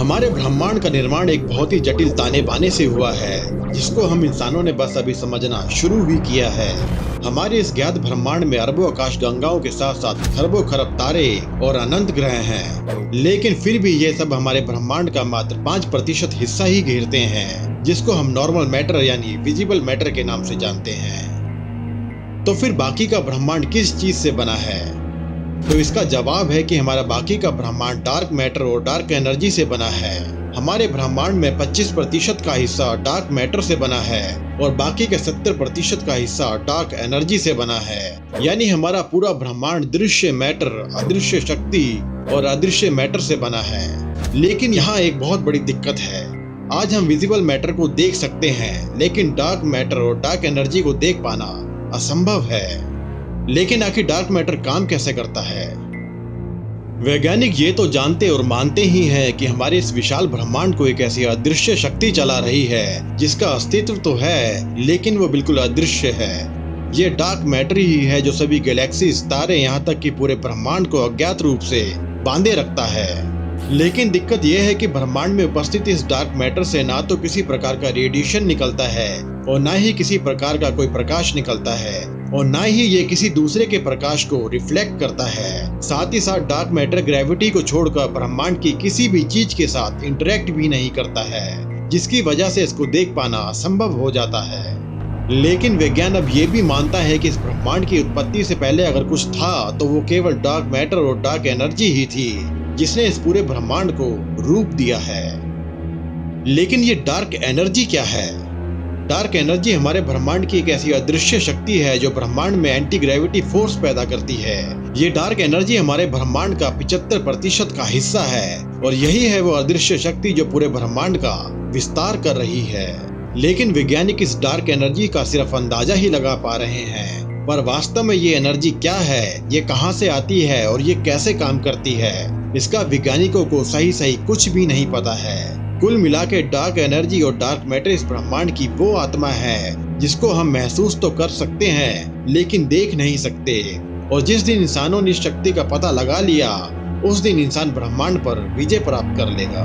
हमारे ब्रह्मांड का निर्माण एक बहुत ही जटिल ताने बाने से हुआ है, जिसको हम इंसानों ने बस अभी समझना शुरू भी किया है। हमारे इस ज्ञात ब्रह्मांड में अरबों आकाश गंगाओं के साथ साथ खरबों खरब तारे और अनंत ग्रह हैं, लेकिन फिर भी ये सब हमारे ब्रह्मांड का मात्र 5% हिस्सा ही घेरते हैं, जिसको हम नॉर्मल मैटर यानी विजिबल मैटर के नाम से जानते हैं। तो फिर बाकी का ब्रह्मांड किस चीज से बना है? तो इसका जवाब है कि हमारा बाकी का ब्रह्मांड डार्क मैटर और डार्क एनर्जी से बना है। हमारे ब्रह्मांड में 25% का हिस्सा डार्क मैटर से बना है और बाकी के 70% का हिस्सा डार्क एनर्जी से बना है। यानी हमारा पूरा ब्रह्मांड दृश्य मैटर, अदृश्य शक्ति और अदृश्य मैटर से बना है। लेकिन यहाँ एक बहुत बड़ी दिक्कत है। आज हम विजिबल मैटर को देख सकते हैं, लेकिन डार्क मैटर और डार्क एनर्जी को देख पाना असंभव है। लेकिन आखिर डार्क मैटर काम कैसे करता है? वैज्ञानिक ये तो जानते और मानते ही हैं कि हमारे इस विशाल ब्रह्मांड को एक ऐसी अदृश्य शक्ति चला रही है जिसका अस्तित्व तो है, लेकिन वो बिल्कुल अदृश्य है। ये डार्क मैटर ही है जो सभी गैलेक्सीज, तारे, यहाँ तक कि पूरे ब्रह्मांड को अज्ञात रूप से बांधे रखता है। लेकिन दिक्कत यह है कि ब्रह्मांड में उपस्थित इस डार्क मैटर से ना तो किसी प्रकार का रेडिएशन निकलता है और ना ही किसी प्रकार का कोई प्रकाश निकलता है और ना ही ये किसी दूसरे के प्रकाश को रिफ्लेक्ट करता है। साथ ही साथ डार्क मैटर ग्रेविटी को छोड़कर ब्रह्मांड की किसी भी चीज के साथ इंटरेक्ट भी नहीं करता है, जिसकी वजह से इसको देख पाना असंभव हो जाता है। लेकिन विज्ञान अब ये भी मानता है कि इस ब्रह्मांड की उत्पत्ति से पहले अगर कुछ था तो वो केवल डार्क मैटर और डार्क एनर्जी ही थी, जिसने इस पूरे ब्रह्मांड को रूप दिया है। लेकिन ये डार्क एनर्जी क्या है? डार्क एनर्जी हमारे ब्रह्मांड की एक ऐसी अदृश्य शक्ति है जो ब्रह्मांड में एंटी ग्रेविटी फोर्स पैदा करती है। ये डार्क एनर्जी हमारे ब्रह्मांड का 75% का हिस्सा है और यही है वो अदृश्य शक्ति जो पूरे ब्रह्मांड का विस्तार कर रही है। लेकिन वैज्ञानिक इस डार्क एनर्जी का सिर्फ अंदाजा ही लगा पा रहे हैं, पर वास्तव में ये एनर्जी क्या है, ये कहां से आती है और ये कैसे काम करती है, इसका वैज्ञानिकों को सही कुछ भी नहीं पता है। कुल मिला के डार्क एनर्जी और डार्क मैटर इस ब्रह्मांड की वो आत्मा है जिसको हम महसूस तो कर सकते हैं लेकिन देख नहीं सकते। और जिस दिन इंसानों ने इस शक्ति का पता लगा लिया, उस दिन इंसान ब्रह्मांड पर विजय प्राप्त कर लेगा।